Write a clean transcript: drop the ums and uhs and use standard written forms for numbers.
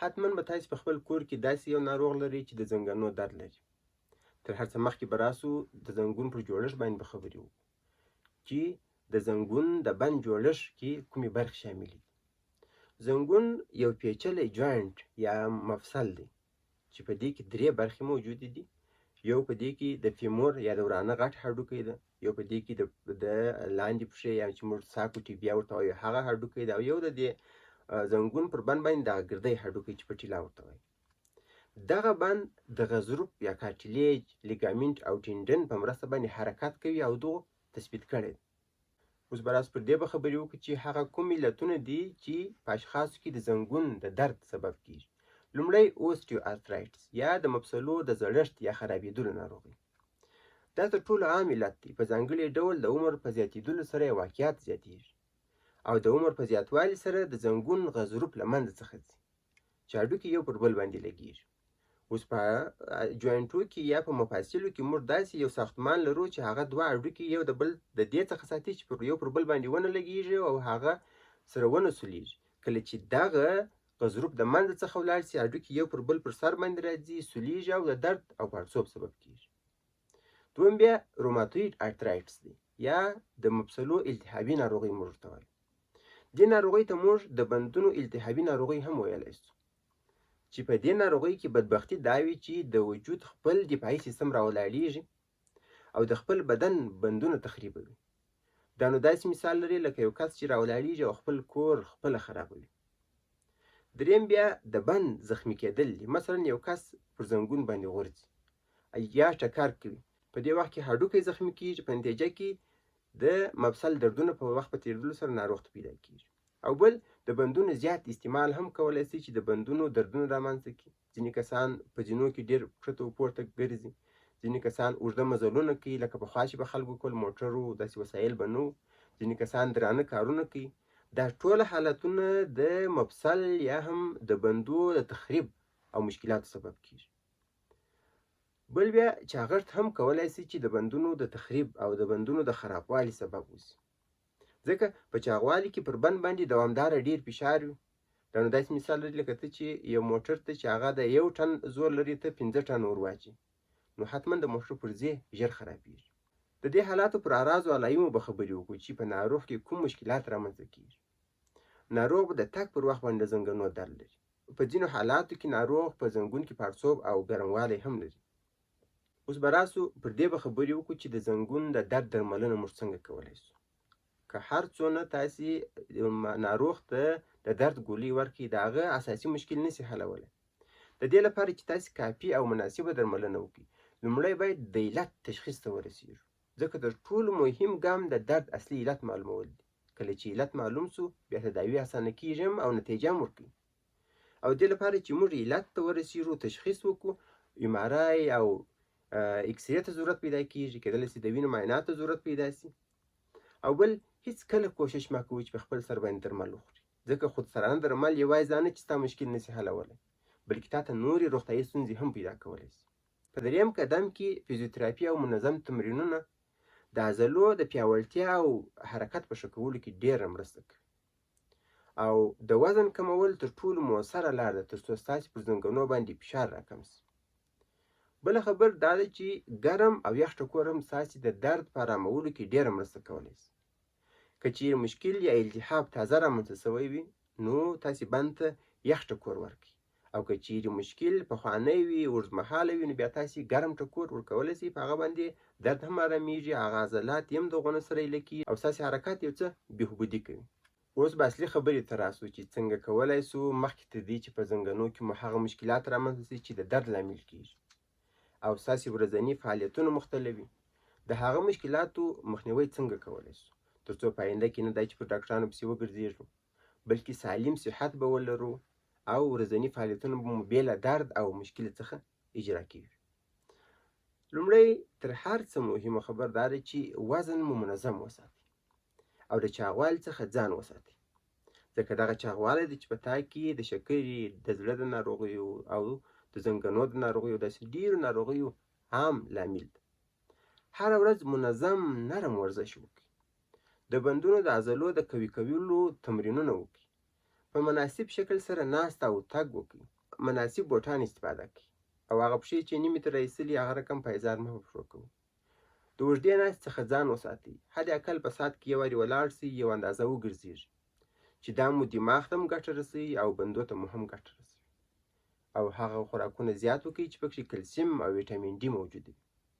حتما به تاسې په خپل کور کې داسې یو ناروغ لري چې د زنګنو درد لري. تر هر څه مخکې به راسو د زنګون پر جوړښت باندې به خبرې وکړو چې د زنګون د بند جوړښت کې کومې برخې شاملې دي. زنګون یو پیچلی جوینټ یا مفصل دی چې په دې کې 3 برخې موجودې دي. یو په دې کې د فیمور یا د ورانه غټ هډوکی ده، یو په دې کې د لاندې پښې یا چې موږ ساکوټیبیا ورته وایو هغه هډوکی ده، او یو د دې زنګون پر بند باندې دغه ګردی هډوکی چې پټیلا ورته وایي. دغه بند د غضروف یا کارټیلیج، لیګامنټ او ټینډن په مرسته باندې حرکت کوي او دغه تثبیت کړی دی. اوس به راسو پر دې به خبرې وکړو چې هغه کوم علتونه دي چې په اشخاصو کې د زنګون د درد سبب کیږي. لومړی اوسټیو ارترایټس یا د مفصلو د زړښت یا خرابېدلو ناروغي. دا تر ټولو عام علت دی. په ځانګړي ډول د عمر په زیاتېدلو سره یې واقعیت زیاتېږي او د عمر په زیاتوالي سره د زنګون غضروف له منځه څخه ځي چې هډوکي یو پر بل باندې لګېږي. اوس په جوینټو کې یا په مفاصلو کې موږ داسې یو ساختمان لرو چې هغه 2 هډوکي یو د بل د دې څخه ساتي چې یو پر بل باندې ونه لګېږي او هغه سره ونه سولیږي. کله چې دغه غضروف د منځ څخه ولاړ سي، هډوکي یو پر بل پر سر باندې راځي، سولیږي او د درد او پړسوب سبب کیږي. دویم بیا روماتویډ ارترایټس دی یا د مفصلو التهابي ناروغي موږ ورته وایو. دې ناروغۍ ته موږ د بندونو التهابي ناروغي هم ویلی شو چې په دې ناروغۍ کې بدبختي دا وي چې د وجود خپل دفاعي سیستم راولاړېږي او د خپل بدن بندونه تخریبوي. دا نو داسې مثال لري لکه یو کس چې راولاړېږي او خپل کور خپله خرابوي. دریم بیا د بند زخمي کېدل دي. مثلا یو کس پر زنګون باندې غورځي یا ټکر کوي، په دې وخت کې هډوکی زخمي کېږي، په نتیجه کې د مفصل دردونه په وخت په تېرېدلو سره ناروغ ته پیدا کېږي. او بل د بندونو زیات استعمال هم کولی شي چې د بندونو دردونه رامنځته کړي. ځینې کسان په زینو کې ډېر ښکته و پورته ګرځي، ځینې کسان اوږده مزلونه کوي، لکه پخوا چې به خلکو کول موټرو داسې وسایل به نه وو، ځینې کسان درانه کارونه کوي. دا ټول حالتونه د مفصل یا هم د بندو د تخریب او مشکلاتو سبب کیږي. بل بیا چاغښت هم کولی شي چې د بندونو د تخریب او د بندونو د خرابوالي سبب وشي، ځکه په چاغوالي کې پر بند باندې دوامداره ډیر فشار وي. دا نو داسې مثال لري لکه ته چې یو موټر ته چې هغه د 1 ټن زور لري ته 15 ټن ور واچي، نو حتما د موټر پرزې ژر خرابېږي. د دې حالاتو پر اعراضو علایمو به خبرې وکړو چې په ناروغ کې کوم مشکلات رامنځته کیږي. ناروغ به د تګ پر وخت باندې زنګنو درد لري. په ځینو حالاتو کې ناروغ په زنګون کې پړسوب او ګرموالی هم لري. اوس به راسو پر دې به خبرې وکړو چې د زنګون د درد درملنه موږ څنګه کولی شو. که هر څونه تاسې ناروغ ته د درد ګولۍ ورکړئ، د هغه اساسي مشکل نشي حلولی. د دې لپاره چې تاسې کافي او مناسبه درملنه وکړئ، لومړی باید د علت تشخیص ته ورسېږو، ځکه تر ټولو مهم ګام د درد اصلي علت معلومول دي. کله چې علت معلوم سو، بیا تداوي اسانه کېږي او نتیجه هم ورکوي. او دې لپاره چې موږ علت ته ورسېږو، تشخیص وکړو، MRI او اکسرې ته ضرورت پیدا کېږي، کېدلی شي د وینې معایناتو ته ضرورت پیدا شي. او بل هیڅ کله کوشش مه کوئ چې په خپل سر باندې درمل وخورئ، ځکه خودسرانه درمل یوازې دا نه چې ستا مشکل نشي حلولی، بلکې تا ته نورې روغتیایي ستونزې هم پیدا کولی شي. په دریم قدم کې فزیوتراپي او منظم تمرینونه د عضلو د پیاوړتیا او حرکت په ښه کولو کې ډېره مرسته کوي. او د وزن کمول تر ټولو مؤثره لار ده تر څو ستاسې پر زنګنو باندې فشار راکم شي. بله خبر دا ده چې ګرم او یخ ټکور هم ستاسې د درد په ارامولو کې ډېره مرسته کولی شي. که چیرې مشکل یا التهاب تازه رامنځته شوی وي، نو تاسې بند ته یخ ټکور ورکړئ، او که چیرې مشکل پخوانی وي، اوږدمهاله وي، نو بیا تاسې ګرم ټکور ورکولی شئ، په هغه باندې درد هم ارامېږي، هغه عضلات یې هم د هغو نه سره ایله کېږي او ستاسې حرکات یو څه بهبودي کوي. اوس به اصلي خبرې ته راسو چې څنګه کولی شو مخکې تر دې چې په زنګنو کې مو هغه مشکلات رامنځته شي چې د درد لامل کېږي او ستاسې ورځني فعالیتونه مختلف وي، د هغه مشکلاتو مخنیوی څنګه کولی شو، تر څو په آینده کې نه دا چې پر ډاکټرانو پسې وګرځېږو، بلکې سالم صحت به ولرو او ورځني فعالیتونه به مو بې له درد او مشکل څخه اجرا کېږي. لومړی تر هر څه مهمه خبر دا ده چې وزن مو منظم وساتئ او د چاغوالي څخه ځان وساتئ، ځکه دغه چاغوالی دی چې په تا کې د شکرې، د زړه د ناروغیو او د زنګنو د ناروغیو داسې ډېرو ناروغیو عام لامل ده. هره ورځ منظم نرم ورزش وکړئ، د بندونو د عضلو د قوي کولو تمرینونه وکړئ، په مناسب شکل سره ناسته او تګ وکړئ، مناسب بوټان استفاده کړئ او هغه پښې چې نیمې ته رایستلي هغه رقم پایزار مه په پښو کوئ. د اوږدې ناستې څخه ځان وساتئ. حد اقل په ساعت کې یو وارې ولاړ شئ، یو اندازه وګرځېږئ چې دا مو دماغ ته هم ګټه رسوي او بندو ته مو هم ګټه رسوي. او هغه خوراکونه زیات وکړئ چې پکې کلسیم او ویټامین ډي موجود وي.